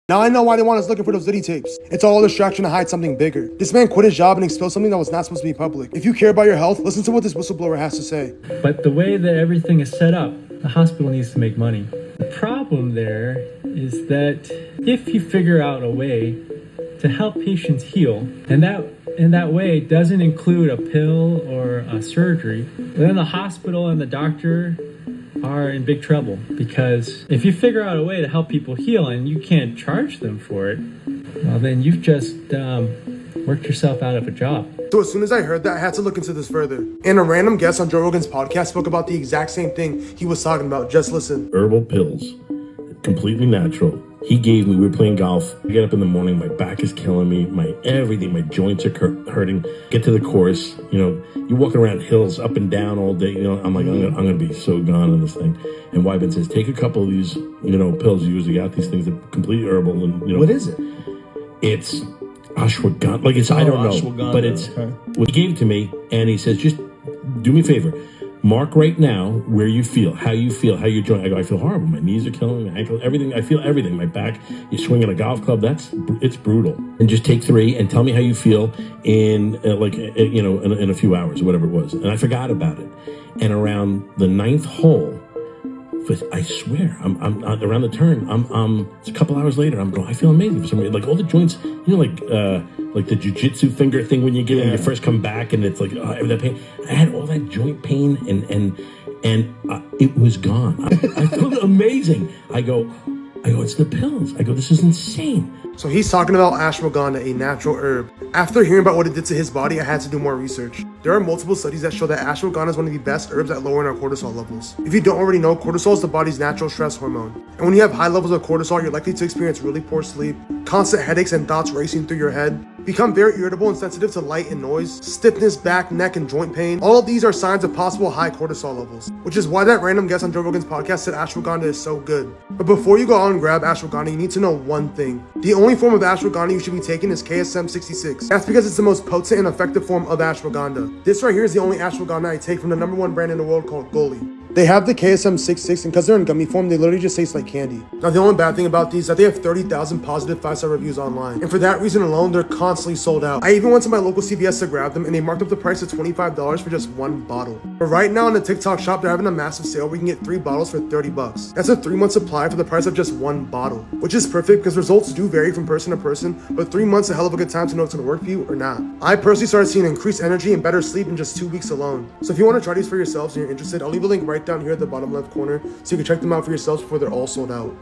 Now I know why they want us looking for those Diddy tapes. It's all a distraction to hide something bigger. This man quit his job and exposed something that was not supposed to be public. If you care about your health, listen to what this whistleblower has to say. But the way that everything is set up, the hospital needs to make money. The problem there is that if you figure out a way to help patients heal, and that way doesn't include a pill or a surgery, then the hospital and the doctor are in big trouble, because if you figure out a way to help people heal and you can't charge them for it, well, then you've just worked yourself out of a job. So as soon as I heard that, I had to look into this further. And a random guest on Joe Rogan's podcast spoke about the exact same thing he was talking about. Just listen. Herbal pills, completely natural. He gave me, we were playing golf. I get up in the morning, my back is killing me, my joints are hurting. Get to the course, you're walking around hills up and down all day, I'm like, I'm gonna be so gone on this thing. And Wyman says, take a couple of these, pills. You usually got these things that are completely herbal and, What is it? It's ashwagandha, I don't know, but it's, what he gave it to me, and he says, just do me a favor. Mark right now where you feel, how you're doing. I go, I feel horrible. My knees are killing me, my ankles, everything. I feel everything. My back, you're swinging a golf club. It's brutal. And just take 3 and tell me how you feel in in a few hours or whatever it was. And I forgot about it. And around the 9th hole, I swear, I'm around the turn. It's a couple hours later. I'm going, I feel amazing for some reason. Like all the joints, like the jujitsu finger thing when you get when you first come back, and it's like that pain. I had all that joint pain, and it was gone. I felt amazing. I go, it's the pills. I go, this is insane. So he's talking about ashwagandha, a natural herb. After hearing about what it did to his body, I had to do more research. There are multiple studies that show that ashwagandha is one of the best herbs at lowering our cortisol levels. If you don't already know, cortisol is the body's natural stress hormone. And when you have high levels of cortisol, you're likely to experience really poor sleep, constant headaches and thoughts racing through your head, become very irritable and sensitive to light and noise, stiffness, back, neck, and joint pain. All of these are signs of possible high cortisol levels, which is why that random guest on Joe Rogan's podcast said ashwagandha is so good. But before you go out and grab ashwagandha, you need to know one thing. The only form of ashwagandha you should be taking is KSM 66. That's because it's the most potent and effective form of ashwagandha. This right here is the only ashwagandha I take from the #1 brand in the world called Goli. They have the KSM 66, and because they're in gummy form, they literally just taste like candy. Now, the only bad thing about these is that they have 30,000 positive 5-star reviews online. And for that reason alone, they're constantly sold out. I even went to my local CVS to grab them, and they marked up the price to $25 for just 1 bottle. But right now in the TikTok shop, they're having a massive sale where you can get 3 bottles for $30. That's a 3-month supply for the price of just 1 bottle, which is perfect because results do vary from person to person, but 3 months is a hell of a good time to know if it's gonna work for you or not. I personally started seeing increased energy and better sleep in just 2 weeks alone. So if you want to try these for yourselves and you're interested, I'll leave a link right down here at the bottom left corner so you can check them out for yourselves before they're all sold out.